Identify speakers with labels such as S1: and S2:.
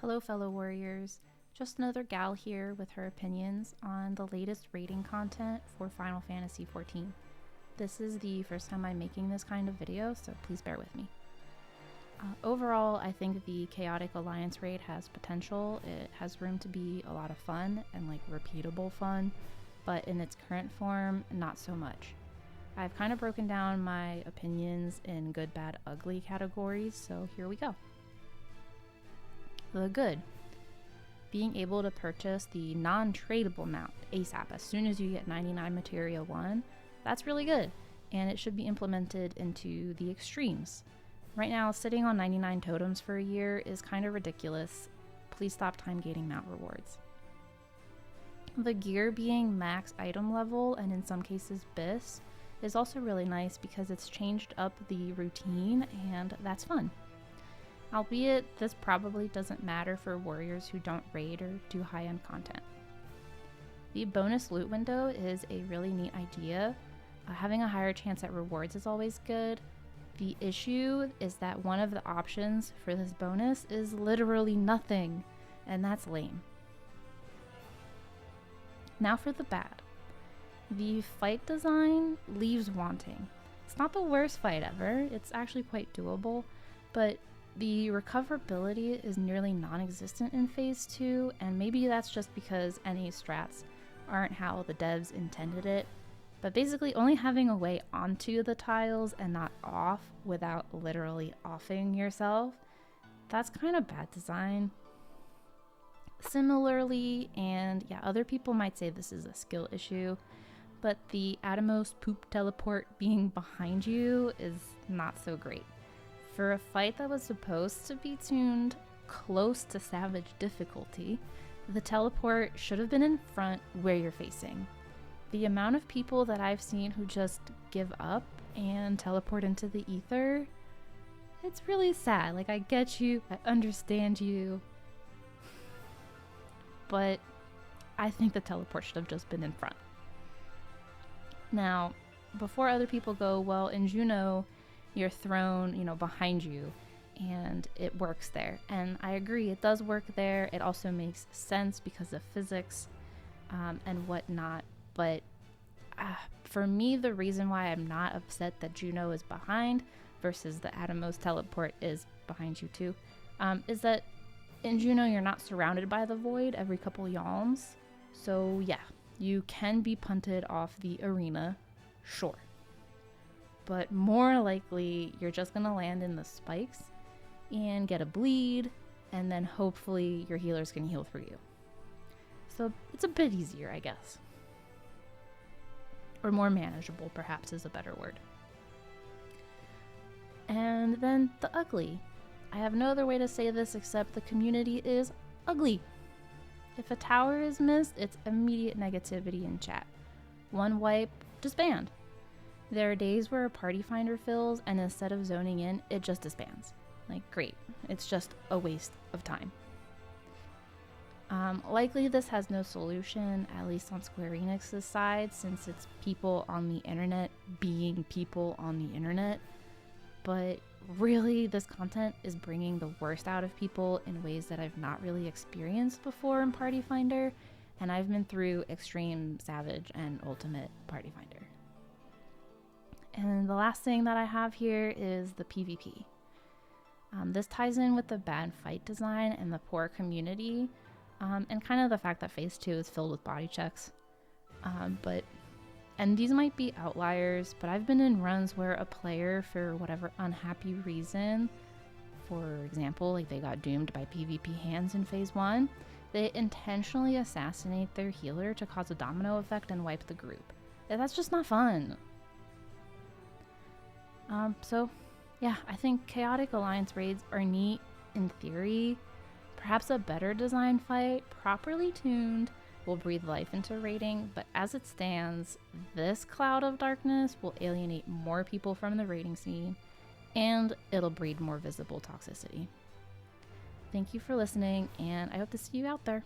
S1: Hello fellow warriors, just another gal here with her opinions on the latest raiding content for Final Fantasy XIV. This is the first time I'm making this kind of video, so please bear with me. Overall, I think the Chaotic Alliance raid has potential. It has room to be a lot of fun and repeatable fun, but in its current form, not so much. I've kind of broken down my opinions in good, bad, ugly categories, so here we go. The good. Being able to purchase the non-tradable mount ASAP as soon as you get 99 Materia 1, that's really good, and it should be implemented into the extremes. Right now, sitting on 99 totems for a year is kind of ridiculous. Please stop time gating mount rewards. The gear being max item level, and in some cases BIS, is also really nice because it's changed up the routine, and that's fun. Albeit, this probably doesn't matter for warriors who don't raid or do high-end content. The bonus loot window is a really neat idea. Having a higher chance at rewards is always good. The issue is that one of the options for this bonus is literally nothing, and that's lame. Now for the bad. The fight design leaves wanting. It's not the worst fight ever, it's actually quite doable, but the recoverability is nearly non-existent in Phase 2, and maybe that's just because NA strats aren't how the devs intended it, but basically only having a way onto the tiles and not off without literally offing yourself, that's kind of bad design. Similarly, and yeah, other people might say this is a skill issue, but the Atomos poop teleport being behind you is not so great. For a fight that was supposed to be tuned close to Savage difficulty, the teleport should have been in front where you're facing. The amount of people that I've seen who just give up and teleport into the ether, it's really sad. I get you, I understand you, but I think the teleport should have just been in front. Now, before other people go, well, in Juno, you're thrown, behind you, and it works there. And I agree, it does work there. It also makes sense because of physics and whatnot. But for me, the reason why I'm not upset that Juno is behind versus the Atomos teleport is behind you too, is that in Juno, you're not surrounded by the void every couple yalms. So yeah, you can be punted off the arena, sure. But more likely, you're just going to land in the spikes and get a bleed, and then hopefully your healers can heal for you. So it's a bit easier, I guess. Or more manageable, perhaps, is a better word. And then the ugly. I have no other way to say this except the community is ugly. If a tower is missed, it's immediate negativity in chat. One wipe, disband. There are days where a party finder fills and instead of zoning in, it just disbands. Great. It's just a waste of time. Likely this has no solution, at least on Square Enix's side, since it's people on the internet being people on the internet. But really, this content is bringing the worst out of people in ways that I've not really experienced before in Party Finder, and I've been through Extreme, Savage, and Ultimate Party Finder. And the last thing that I have here is the PvP. This ties in with the bad fight design and the poor community, and kind of the fact that Phase 2 is filled with body checks. And these might be outliers, but I've been in runs where a player, for whatever unhappy reason, for example, they got doomed by PvP hands in Phase 1, they intentionally assassinate their healer to cause a domino effect and wipe the group. That's just not fun. So yeah, I think Chaotic Alliance raids are neat in theory. Perhaps a better designed fight, properly tuned, will breathe life into raiding, but as it stands, this cloud of darkness will alienate more people from the raiding scene, and it'll breed more visible toxicity. Thank you for listening, and I hope to see you out there.